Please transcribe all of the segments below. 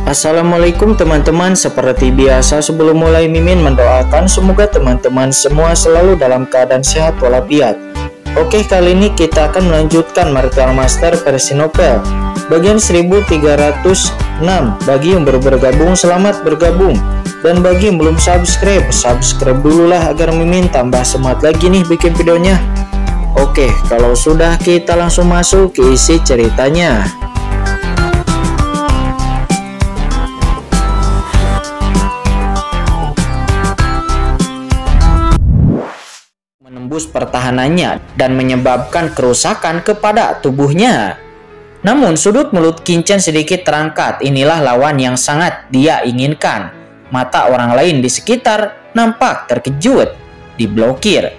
Assalamualaikum teman-teman, seperti biasa sebelum mulai Mimin mendoakan semoga teman-teman semua selalu dalam keadaan sehat walafiat. Oke, kali ini kita akan melanjutkan Martial Master versi novel bagian 1306. Bagi yang baru bergabung, selamat bergabung. Dan bagi yang belum subscribe dulu lah agar Mimin tambah semangat lagi nih bikin videonya. Oke, kalau sudah kita langsung masuk ke isi ceritanya. Menembus pertahanannya dan menyebabkan kerusakan kepada tubuhnya. Namun sudut mulut Qin-Chen sedikit terangkat. Inilah lawan yang sangat dia inginkan. Mata orang lain di sekitar nampak terkejut. Diblokir.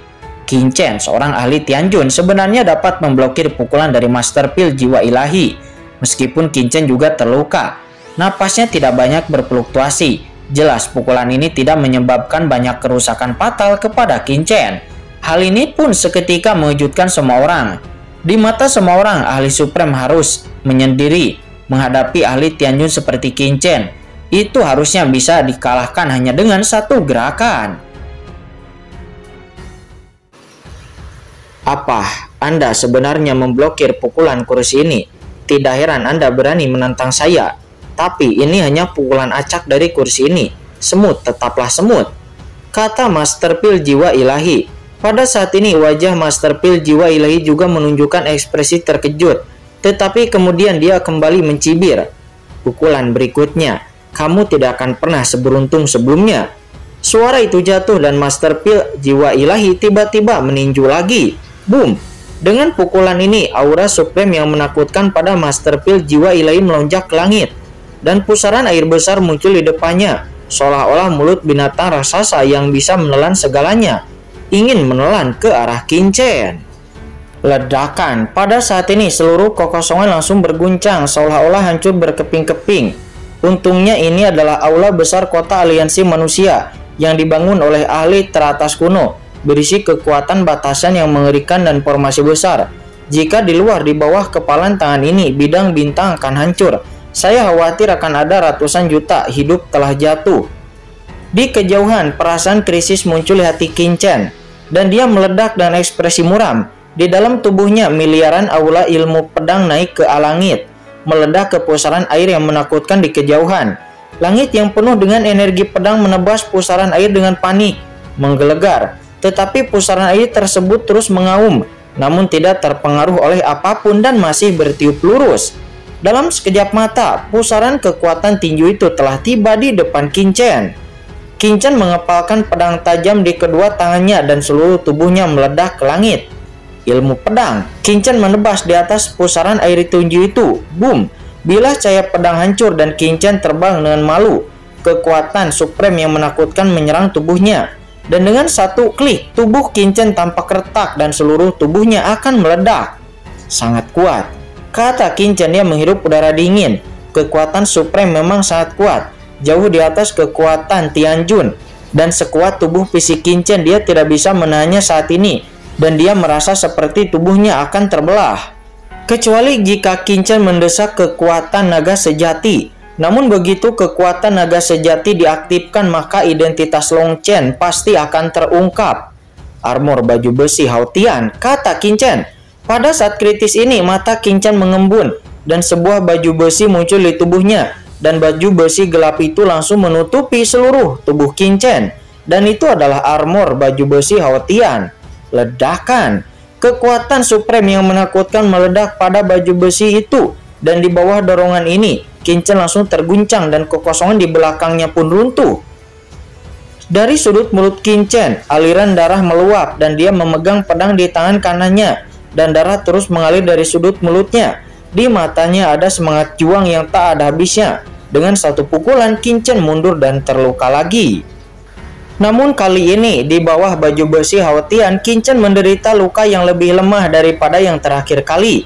Qin-Chen, seorang ahli Tianjun, sebenarnya dapat memblokir pukulan dari Master Pil Jiwa Ilahi. Meskipun Qin-Chen juga terluka, napasnya tidak banyak berfluktuasi. Jelas pukulan ini tidak menyebabkan banyak kerusakan fatal kepada Qin-Chen. Hal ini pun seketika mengejutkan semua orang. Di mata semua orang, ahli Supreme harus menyendiri menghadapi ahli Tianjun seperti Qin-Chen. Itu harusnya bisa dikalahkan hanya dengan satu gerakan. Apa Anda sebenarnya memblokir pukulan kursi ini? Tidak heran Anda berani menantang saya. Tapi ini hanya pukulan acak dari kursi ini. Semut tetaplah semut, kata Master Pil Jiwa Ilahi. Pada saat ini wajah Master Pil Jiwa Ilahi juga menunjukkan ekspresi terkejut. Tetapi kemudian dia kembali mencibir. Pukulan berikutnya, kamu tidak akan pernah seberuntung sebelumnya. Suara itu jatuh dan Master Pil Jiwa Ilahi tiba-tiba meninju lagi. Boom! Dengan pukulan ini, aura Supreme yang menakutkan pada Master Pil Jiwa Ilahi melonjak ke langit. Dan pusaran air besar muncul di depannya. Seolah-olah mulut binatang raksasa yang bisa menelan segalanya ingin menelan ke arah Qin-Chen. Ledakan. Pada saat ini seluruh kekosongan langsung berguncang seolah-olah hancur berkeping-keping. Untungnya ini adalah aula besar kota aliansi manusia yang dibangun oleh ahli teratas kuno, berisi kekuatan batasan yang mengerikan dan formasi besar. Jika di luar di bawah kepalan tangan ini bidang bintang akan hancur. Saya khawatir akan ada ratusan juta hidup telah jatuh. Di kejauhan, perasaan krisis muncul di hati Qin-Chen, dan dia meledak dan ekspresi muram. Di dalam tubuhnya, miliaran aula ilmu pedang naik ke langit, meledak ke pusaran air yang menakutkan di kejauhan. Langit yang penuh dengan energi pedang menebas pusaran air dengan panik, menggelegar. Tetapi pusaran air tersebut terus mengaum, namun tidak terpengaruh oleh apapun dan masih bertiup lurus. Dalam sekejap mata, pusaran kekuatan tinju itu telah tiba di depan Qin-Chen. Qin-Chen mengepalkan pedang tajam di kedua tangannya dan seluruh tubuhnya meledak ke langit. Ilmu pedang. Qin-Chen menebas di atas pusaran air tinju itu. Boom! Bilah cahaya pedang hancur dan Qin-Chen terbang dengan malu. Kekuatan Supreme yang menakutkan menyerang tubuhnya. Dan dengan satu klik, tubuh Qin-Chen tampak retak dan seluruh tubuhnya akan meledak. Sangat kuat, kata Qin-Chen. Dia menghirup udara dingin. Kekuatan Supreme memang sangat kuat, jauh di atas kekuatan Tianjun. Dan sekuat tubuh fisik Qin-Chen, dia tidak bisa menahannya saat ini. Dan dia merasa seperti tubuhnya akan terbelah. Kecuali jika Qin-Chen mendesak kekuatan naga sejati. Namun begitu kekuatan naga sejati diaktifkan, maka identitas Long Chen pasti akan terungkap. Armor baju besi Haotian, kata Qin-Chen. Pada saat kritis ini, mata Qin-Chen mengembun dan sebuah baju besi muncul di tubuhnya. Dan baju besi gelap itu langsung menutupi seluruh tubuh Qin-Chen. Dan itu adalah armor baju besi Haotian. Ledakan. Kekuatan Supreme yang menakutkan meledak pada baju besi itu. Dan di bawah dorongan ini, Qin-Chen langsung terguncang dan kekosongan di belakangnya pun runtuh. Dari sudut mulut Qin-Chen, aliran darah meluap dan dia memegang pedang di tangan kanannya. Dan darah terus mengalir dari sudut mulutnya. Di matanya ada semangat juang yang tak ada habisnya. Dengan satu pukulan, Qin-Chen mundur dan terluka lagi. Namun kali ini, di bawah baju besi Haotian, Qin-Chen menderita luka yang lebih lemah daripada yang terakhir kali.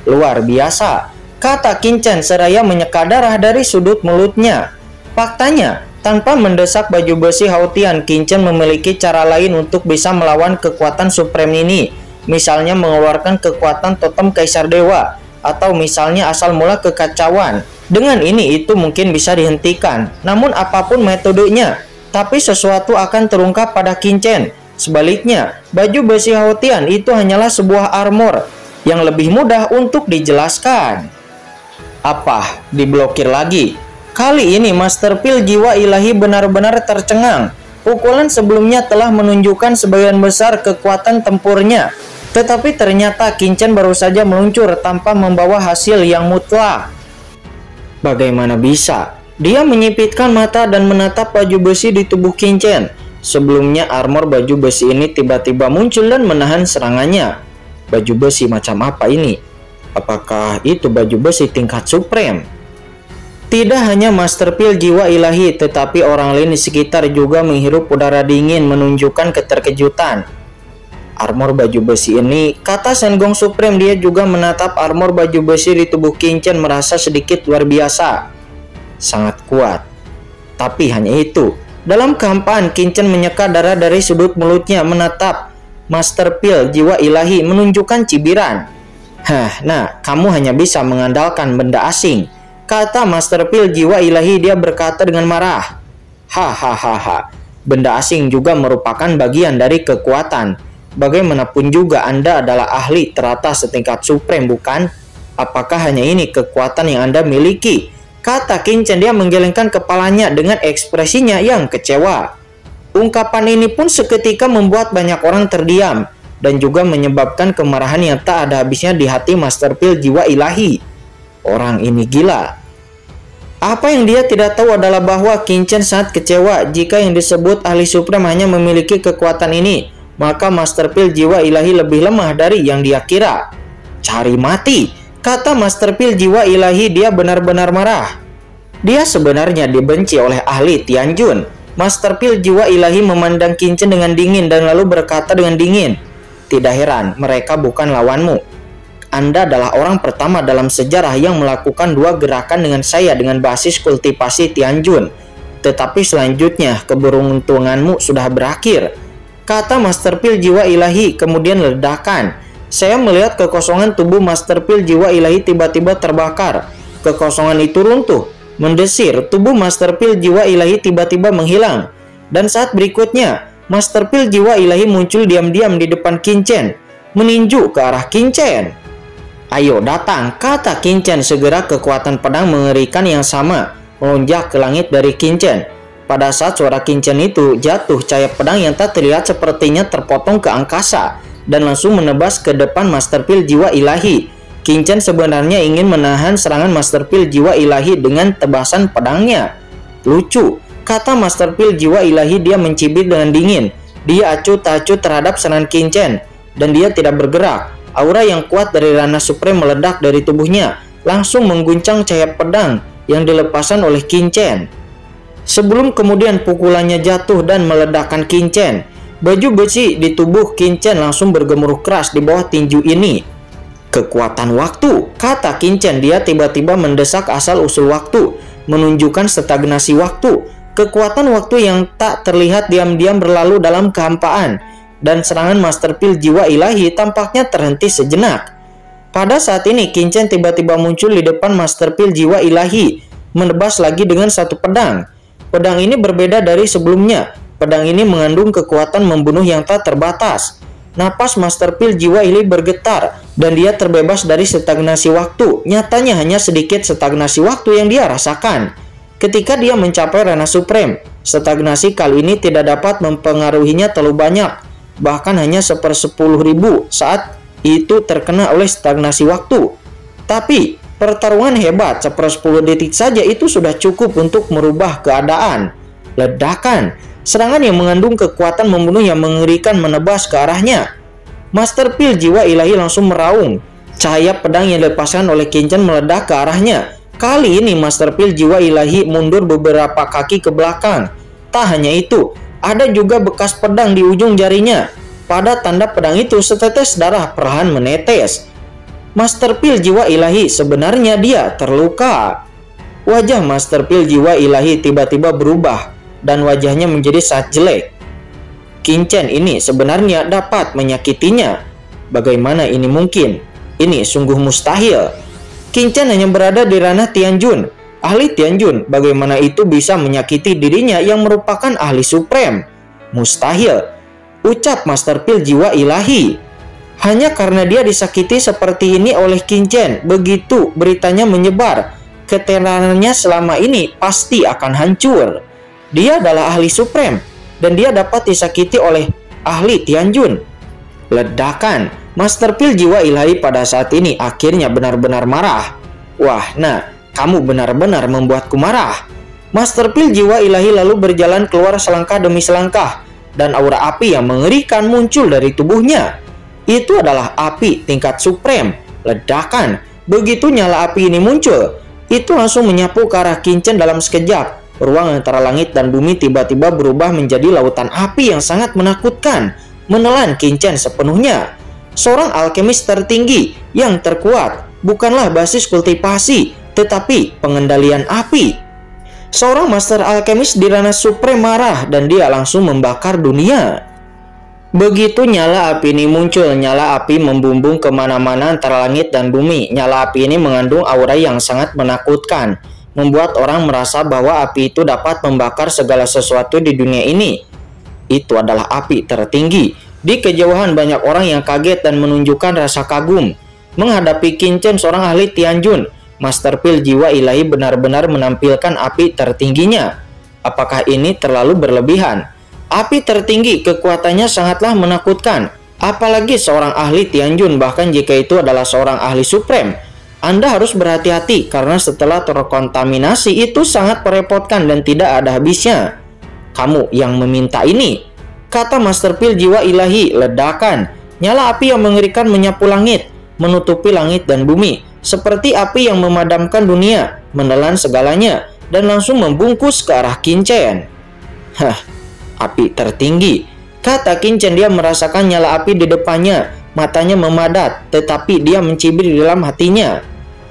Luar biasa, kata Qin-Chen seraya menyeka darah dari sudut mulutnya. Faktanya, tanpa mendesak baju besi Haotian, Qin-Chen memiliki cara lain untuk bisa melawan kekuatan Supreme ini. Misalnya mengeluarkan kekuatan totem Kaisar Dewa, atau misalnya asal mula kekacauan. Dengan ini itu mungkin bisa dihentikan, namun apapun metodenya, tapi sesuatu akan terungkap pada Qingchen. Sebaliknya, baju besi Haotian itu hanyalah sebuah armor yang lebih mudah untuk dijelaskan. Apa? Diblokir lagi? Kali ini Master Pil jiwa ilahi benar-benar tercengang. Pukulan sebelumnya telah menunjukkan sebagian besar kekuatan tempurnya, tetapi ternyata Qingchen baru saja meluncur tanpa membawa hasil yang mutlak. Bagaimana bisa? Dia menyipitkan mata dan menatap baju besi di tubuh Qingchen. Sebelumnya armor baju besi ini tiba-tiba muncul dan menahan serangannya. Baju besi macam apa ini? Apakah itu baju besi tingkat supreme? Tidak hanya Master Pil jiwa ilahi, tetapi orang lain di sekitar juga menghirup udara dingin menunjukkan keterkejutan. Armor baju besi ini, kata Senggong Supreme. Dia juga menatap armor baju besi di tubuh Qingchen, merasa sedikit luar biasa. Sangat kuat. Tapi hanya itu. Dalam kehampaan, Qingchen menyeka darah dari sudut mulutnya, menatap Master Pil jiwa ilahi, menunjukkan cibiran. Nah, kamu hanya bisa mengandalkan benda asing, kata Master Pil jiwa ilahi. Dia berkata dengan marah. Hahaha, benda asing juga merupakan bagian dari kekuatan. Bagaimanapun juga Anda adalah ahli teratas setingkat supreme, bukan? Apakah hanya ini kekuatan yang Anda miliki? Kata Qingchen. Dia menggelengkan kepalanya dengan ekspresinya yang kecewa. Ungkapan ini pun seketika membuat banyak orang terdiam dan juga menyebabkan kemarahan yang tak ada habisnya di hati Master Pil jiwa ilahi. Orang ini gila. Apa yang dia tidak tahu adalah bahwa Qingchen sangat kecewa jika yang disebut ahli supreme hanya memiliki kekuatan ini. Maka Master Pil jiwa ilahi lebih lemah dari yang dia kira. Cari mati, kata Master Pil jiwa ilahi. Dia benar-benar marah. Dia sebenarnya dibenci oleh ahli Tianjun. Master Pil jiwa ilahi memandang Qingchen dengan dingin dan lalu berkata dengan dingin, tidak heran, mereka bukan lawanmu. Anda adalah orang pertama dalam sejarah yang melakukan dua gerakan dengan saya dengan basis kultivasi Tianjun. Tetapi selanjutnya keberuntunganmu sudah berakhir, kata Master Pil jiwa ilahi. Kemudian ledakan. Saya melihat kekosongan tubuh Master Pil jiwa ilahi tiba-tiba terbakar. Kekosongan itu runtuh, mendesir. Tubuh Master Pil jiwa ilahi tiba-tiba menghilang. Dan saat berikutnya, Master Pil jiwa ilahi muncul diam-diam di depan Qingchen, meninju ke arah Qingchen. Ayo datang, kata Qingchen. Segera kekuatan pedang mengerikan yang sama melonjak ke langit dari Qingchen. Pada saat suara Qingchen itu jatuh, cahaya pedang yang tak terlihat sepertinya terpotong ke angkasa dan langsung menebas ke depan Master Pil jiwa ilahi. Qingchen sebenarnya ingin menahan serangan Master Pil jiwa ilahi dengan tebasan pedangnya. Lucu, kata Master Pil jiwa ilahi. Dia mencibir dengan dingin. Dia acuh tak acuh terhadap serangan Qingchen dan dia tidak bergerak. Aura yang kuat dari Ranah Supreme meledak dari tubuhnya, langsung mengguncang cahaya pedang yang dilepaskan oleh Qingchen. Sebelum kemudian pukulannya jatuh dan meledakkan Qingchen, baju besi di tubuh Qingchen langsung bergemuruh keras di bawah tinju ini. Kekuatan waktu, kata Qingchen. Dia tiba-tiba mendesak asal-usul waktu, menunjukkan stagnasi waktu. Kekuatan waktu yang tak terlihat diam-diam berlalu dalam kehampaan, dan serangan Master Pil jiwa ilahi tampaknya terhenti sejenak. Pada saat ini Qingchen tiba-tiba muncul di depan Master Pil jiwa ilahi, menebas lagi dengan satu pedang. Pedang ini berbeda dari sebelumnya. Pedang ini mengandung kekuatan membunuh yang tak terbatas. Napas Master Pil jiwa ilahi bergetar dan dia terbebas dari stagnasi waktu. Nyatanya hanya sedikit stagnasi waktu yang dia rasakan. Ketika dia mencapai Ranah Supreme, stagnasi kali ini tidak dapat mempengaruhinya terlalu banyak. Bahkan hanya 1/10.000 saat itu terkena oleh stagnasi waktu. Tapi pertarungan hebat 1/10 detik saja itu sudah cukup untuk merubah keadaan. Ledakan. Serangan yang mengandung kekuatan membunuh yang mengerikan menebas ke arahnya. Master Pil jiwa ilahi langsung meraung. Cahaya pedang yang dilepaskan oleh Qingchen meledak ke arahnya. Kali ini Master Pil jiwa ilahi mundur beberapa kaki ke belakang. Tak hanya itu, ada juga bekas pedang di ujung jarinya. Pada tanda pedang itu setetes darah perlahan menetes. Master Pil jiwa ilahi, sebenarnya dia terluka. Wajah Master Pil jiwa ilahi tiba-tiba berubah dan wajahnya menjadi sangat jelek. Qingchen ini sebenarnya dapat menyakitinya. Bagaimana ini mungkin? Ini sungguh mustahil. Qingchen hanya berada di ranah Tianjun. Ahli Tianjun, bagaimana itu bisa menyakiti dirinya yang merupakan ahli suprem? Mustahil, ucap Master Pil jiwa ilahi. Hanya karena dia disakiti seperti ini oleh Qin Chen, begitu beritanya menyebar, ketenangannya selama ini pasti akan hancur. Dia adalah ahli suprem, dan dia dapat disakiti oleh ahli Tianjun. Ledakan, Master Pil jiwa ilahi pada saat ini akhirnya benar-benar marah. Wah, nah, kamu benar-benar membuatku marah. Master Pil jiwa ilahi lalu berjalan keluar selangkah demi selangkah, dan aura api yang mengerikan muncul dari tubuhnya. Itu adalah api tingkat suprem. Ledakan, begitu nyala api ini muncul, itu langsung menyapu ke arah Qin Chen dalam sekejap. Ruang antara langit dan bumi tiba-tiba berubah menjadi lautan api yang sangat menakutkan, menelan Qin Chen sepenuhnya. Seorang alkemis tertinggi yang terkuat bukanlah basis kultivasi, tetapi pengendalian api. Seorang master alkemis di ranah suprem marah dan dia langsung membakar dunia. Begitu nyala api ini muncul, nyala api membumbung kemana-mana antara langit dan bumi. Nyala api ini mengandung aura yang sangat menakutkan, membuat orang merasa bahwa api itu dapat membakar segala sesuatu di dunia ini. Itu adalah api tertinggi. Di kejauhan banyak orang yang kaget dan menunjukkan rasa kagum. Menghadapi Qin Chen, seorang ahli Tianjun, Master Pil jiwa ilahi benar-benar menampilkan api tertingginya. Apakah ini terlalu berlebihan? Api tertinggi kekuatannya sangatlah menakutkan. Apalagi seorang ahli Tianjun, bahkan jika itu adalah seorang ahli suprem. Anda harus berhati-hati karena setelah terkontaminasi itu sangat merepotkan dan tidak ada habisnya. Kamu yang meminta ini, kata Master Pil jiwa ilahi. Ledakan, nyala api yang mengerikan menyapu langit, menutupi langit dan bumi, seperti api yang memadamkan dunia, menelan segalanya, dan langsung membungkus ke arah Qin Chen. Hah, api tertinggi, kata Qin Chen. Dia merasakan nyala api di depannya, matanya memadat, tetapi dia mencibir di dalam hatinya.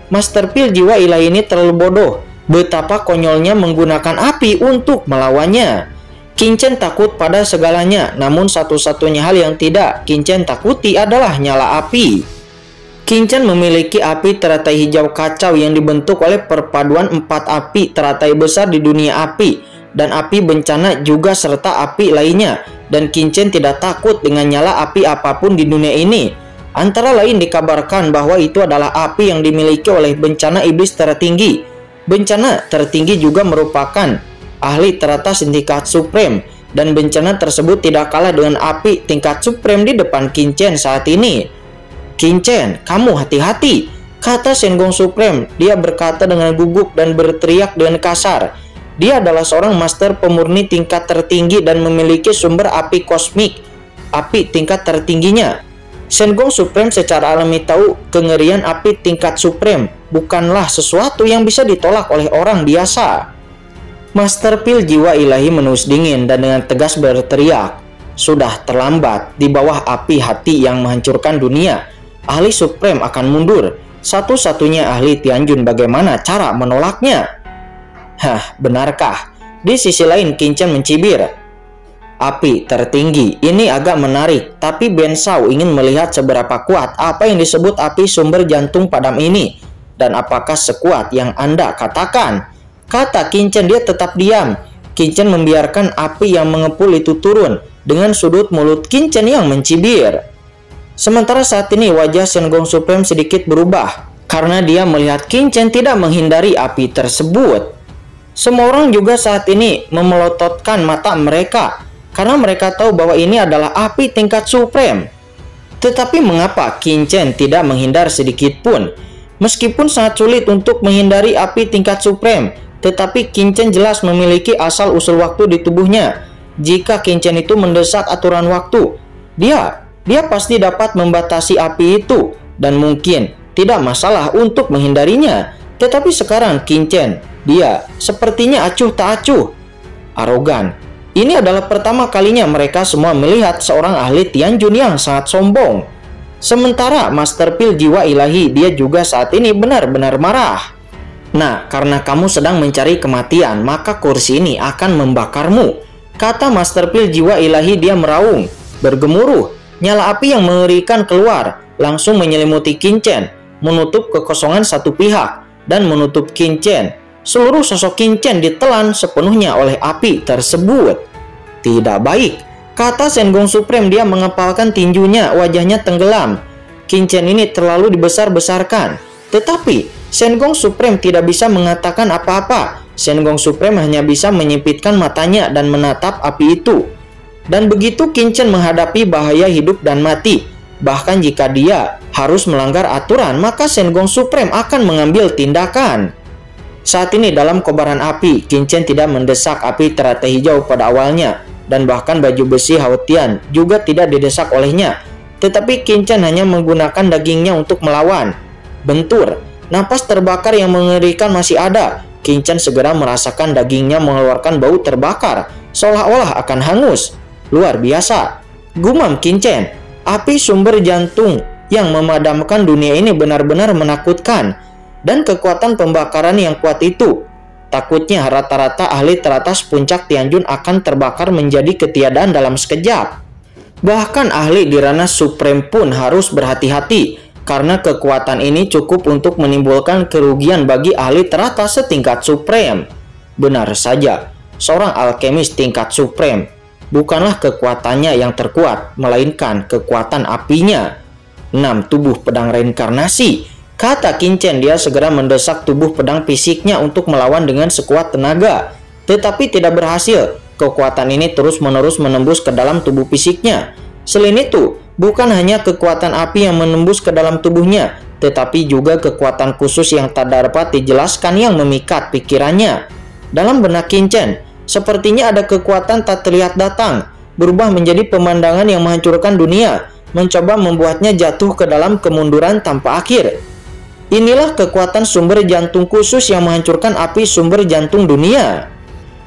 Master Pil jiwa ilahi ini terlalu bodoh. Betapa konyolnya menggunakan api untuk melawannya. Qin Chen takut pada segalanya, namun satu-satunya hal yang tidak Qin Chen takuti adalah nyala api. Qin Chen memiliki api teratai hijau kacau yang dibentuk oleh perpaduan 4 api teratai besar di dunia api, dan api bencana juga serta api lainnya. Dan Qin Chen tidak takut dengan nyala api apapun di dunia ini. Antara lain dikabarkan bahwa itu adalah api yang dimiliki oleh bencana iblis tertinggi. Bencana tertinggi juga merupakan ahli teratas tingkat suprem, dan bencana tersebut tidak kalah dengan api tingkat suprem di depan Qin Chen saat ini. Qin Chen, kamu hati-hati, kata Shen Gong Supreme. Dia berkata dengan gugup dan berteriak dengan kasar. Dia adalah seorang master pemurni tingkat tertinggi dan memiliki sumber api kosmik, api tingkat tertingginya. Shen Gong Supreme secara alami tahu kengerian api tingkat supreme bukanlah sesuatu yang bisa ditolak oleh orang biasa. Master Pil jiwa ilahi menus dingin dan dengan tegas berteriak, sudah terlambat. Di bawah api hati yang menghancurkan dunia, ahli supreme akan mundur. Satu-satunya ahli Tianjun, bagaimana cara menolaknya? Hah, benarkah? Di sisi lain Qin Chen mencibir. Api tertinggi, ini agak menarik, tapi Ben Shao ingin melihat seberapa kuat apa yang disebut api sumber jantung padam ini, dan apakah sekuat yang Anda katakan, kata Qin Chen. Dia tetap diam. Qin Chen membiarkan api yang mengepul itu turun dengan sudut mulut Qin Chen yang mencibir. Sementara saat ini wajah Shen Gong Supreme sedikit berubah karena dia melihat Qin Chen tidak menghindari api tersebut. Semua orang juga saat ini memelototkan mata mereka karena mereka tahu bahwa ini adalah api tingkat supreme. Tetapi mengapa Qin Chen tidak menghindar sedikit pun? Meskipun sangat sulit untuk menghindari api tingkat supreme, tetapi Qin Chen jelas memiliki asal-usul waktu di tubuhnya. Jika Qin Chen itu mendesak aturan waktu, dia pasti dapat membatasi api itu dan mungkin tidak masalah untuk menghindarinya. Tetapi sekarang Qin Chen, dia sepertinya acuh tak acuh, arogan. Ini adalah pertama kalinya mereka semua melihat seorang ahli Tianjun yang sangat sombong. Sementara Master Pil jiwa ilahi, dia juga saat ini benar-benar marah. Nah, karena kamu sedang mencari kematian, maka kursi ini akan membakarmu, kata Master Pil jiwa ilahi. Dia meraung, bergemuruh. Nyala api yang mengerikan keluar, langsung menyelimuti Qin Chen, menutup kekosongan satu pihak, dan menutup Qin Chen. seluruh sosok Qinchen ditelan sepenuhnya oleh api tersebut. Tidak baik, kata Shengong Supreme. Dia mengepalkan tinjunya, wajahnya tenggelam. Qinchen ini terlalu dibesar-besarkan. Tetapi Shengong Supreme tidak bisa mengatakan apa-apa. Shengong Supreme hanya bisa menyipitkan matanya dan menatap api itu. Dan begitu Qinchen menghadapi bahaya hidup dan mati. Bahkan jika dia harus melanggar aturan, maka Shengong Supreme akan mengambil tindakan. Saat ini dalam kobaran api, Qinchen tidak mendesak api teratai hijau pada awalnya. Dan bahkan baju besi Haotian juga tidak didesak olehnya. Tetapi Qinchen hanya menggunakan dagingnya untuk melawan. Bentur, napas terbakar yang mengerikan masih ada. Qinchen segera merasakan dagingnya mengeluarkan bau terbakar, seolah-olah akan hangus. Luar biasa, gumam Qinchen. Api sumber jantung yang memadamkan dunia ini benar-benar menakutkan. Dan kekuatan pembakaran yang kuat itu, takutnya rata-rata ahli teratas puncak Tianjun akan terbakar menjadi ketiadaan dalam sekejap. Bahkan ahli di ranah Supreme pun harus berhati-hati, karena kekuatan ini cukup untuk menimbulkan kerugian bagi ahli teratas setingkat Supreme. Benar saja, seorang alkemis tingkat Supreme bukanlah kekuatannya yang terkuat, melainkan kekuatan apinya. 6. Tubuh pedang reinkarnasi, kata Qinchen. Dia segera mendesak tubuh pedang fisiknya untuk melawan dengan sekuat tenaga. Tetapi tidak berhasil. Kekuatan ini terus-menerus menembus ke dalam tubuh fisiknya. Selain itu, bukan hanya kekuatan api yang menembus ke dalam tubuhnya, tetapi juga kekuatan khusus yang tak dapat dijelaskan yang memikat pikirannya. Dalam benak Qinchen, sepertinya ada kekuatan tak terlihat datang, berubah menjadi pemandangan yang menghancurkan dunia, mencoba membuatnya jatuh ke dalam kemunduran tanpa akhir. Inilah kekuatan sumber jantung khusus yang menghancurkan api sumber jantung dunia.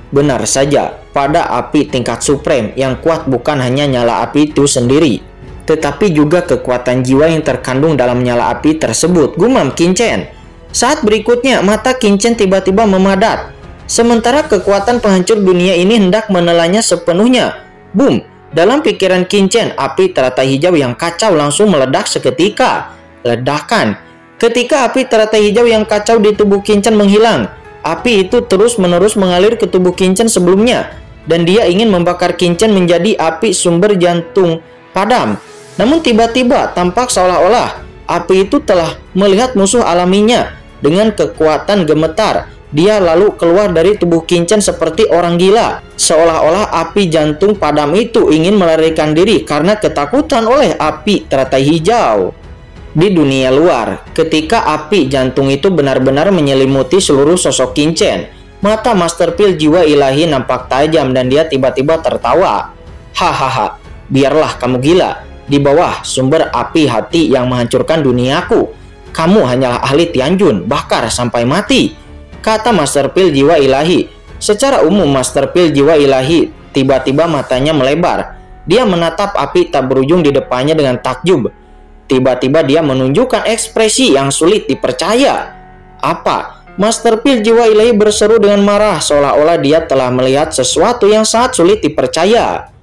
Benar saja, pada api tingkat Supreme yang kuat bukan hanya nyala api itu sendiri, tetapi juga kekuatan jiwa yang terkandung dalam nyala api tersebut, gumam Qinchen. Saat berikutnya, mata Qinchen tiba-tiba memadat. Sementara kekuatan penghancur dunia ini hendak menelannya sepenuhnya. Boom! Dalam pikiran Qinchen, api teratai hijau yang kacau langsung meledak seketika. Ledakan. Ketika api teratai hijau yang kacau di tubuh Qinchen menghilang, api itu terus-menerus mengalir ke tubuh Qinchen sebelumnya, dan dia ingin membakar Qinchen menjadi api sumber jantung padam. Namun tiba-tiba tampak seolah-olah api itu telah melihat musuh alaminya. Dengan kekuatan gemetar, dia lalu keluar dari tubuh Qinchen seperti orang gila. Seolah-olah api jantung padam itu ingin melarikan diri karena ketakutan oleh api teratai hijau. Di dunia luar, ketika api jantung itu benar-benar menyelimuti seluruh sosok Qinchen, mata Master Pil jiwa ilahi nampak tajam dan dia tiba-tiba tertawa. Hahaha, biarlah kamu gila. Di bawah sumber api hati yang menghancurkan duniaku, kamu hanyalah ahli Tianjun, bakar sampai mati, kata Master Pil jiwa ilahi. Secara umum Master Pil jiwa ilahi tiba-tiba matanya melebar. Dia menatap api tak berujung di depannya dengan takjub. Tiba-tiba dia menunjukkan ekspresi yang sulit dipercaya. Apa? Master Pil jiwa ilahi berseru dengan marah, seolah-olah dia telah melihat sesuatu yang sangat sulit dipercaya.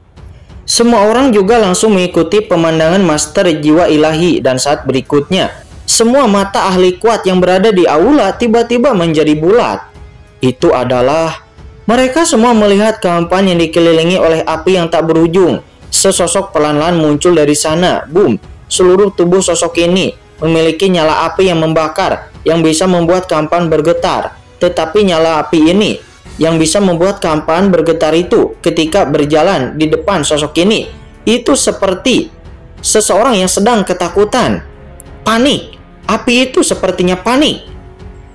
Semua orang juga langsung mengikuti pemandangan Master jiwa ilahi, dan saat berikutnya semua mata ahli kuat yang berada di aula tiba-tiba menjadi bulat. Itu adalah mereka semua melihat kehampaan yang dikelilingi oleh api yang tak berujung. Sesosok pelan-pelan muncul dari sana. Boom! Seluruh tubuh sosok ini memiliki nyala api yang membakar, yang bisa membuat kehampaan bergetar. Tetapi nyala api ini yang bisa membuat kehampaan bergetar itu ketika berjalan di depan sosok ini, itu seperti seseorang yang sedang ketakutan. Panik. Api itu sepertinya panik.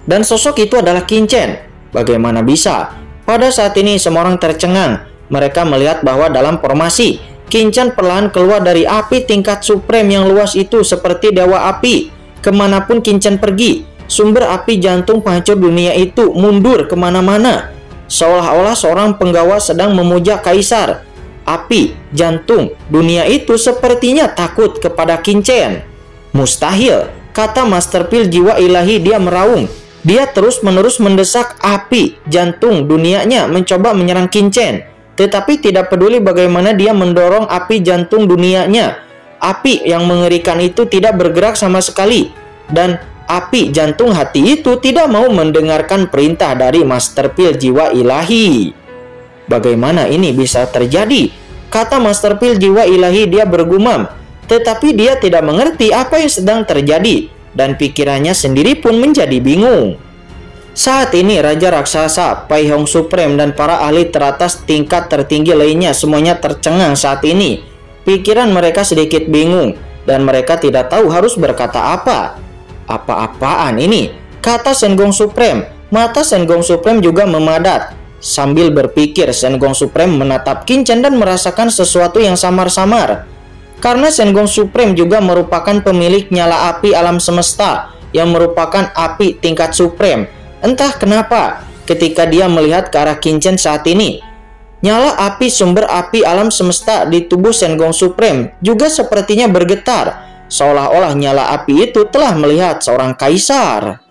Dan sosok itu adalah Qinchen. Bagaimana bisa? Pada saat ini semua orang tercengang. Mereka melihat bahwa dalam formasi Qinchen perlahan keluar dari api tingkat Supreme yang luas itu seperti dewa api. Kemanapun Qinchen pergi, sumber api jantung penghancur dunia itu mundur kemana-mana. Seolah-olah seorang penggawa sedang memuja kaisar. Api jantung dunia itu sepertinya takut kepada Qinchen. Mustahil, kata Master Pil jiwa ilahi. Dia meraung. Dia terus-menerus mendesak api jantung dunianya mencoba menyerang Qinchen. Tetapi tidak peduli bagaimana dia mendorong api jantung dunianya, api yang mengerikan itu tidak bergerak sama sekali. Dan api jantung hati itu tidak mau mendengarkan perintah dari Master Pil jiwa ilahi. Bagaimana ini bisa terjadi? Kata Master Pil jiwa ilahi, dia bergumam. Tetapi dia tidak mengerti apa yang sedang terjadi, dan pikirannya sendiri pun menjadi bingung. Saat ini Raja Raksasa, Pai Hong Supreme, dan para ahli teratas tingkat tertinggi lainnya semuanya tercengang saat ini. Pikiran mereka sedikit bingung, dan mereka tidak tahu harus berkata apa. Apa-apaan ini? Kata Shen Gong Supreme. Mata Shen Gong Supreme juga memadat. Sambil berpikir, Shen Gong Supreme menatap Qin Chen dan merasakan sesuatu yang samar-samar. Karena Shen Gong Supreme juga merupakan pemilik nyala api alam semesta, yang merupakan api tingkat supreme. Entah kenapa, ketika dia melihat ke arah Qin Chen saat ini, nyala api sumber api alam semesta di tubuh Shen Gong Supreme juga sepertinya bergetar, seolah-olah nyala api itu telah melihat seorang kaisar.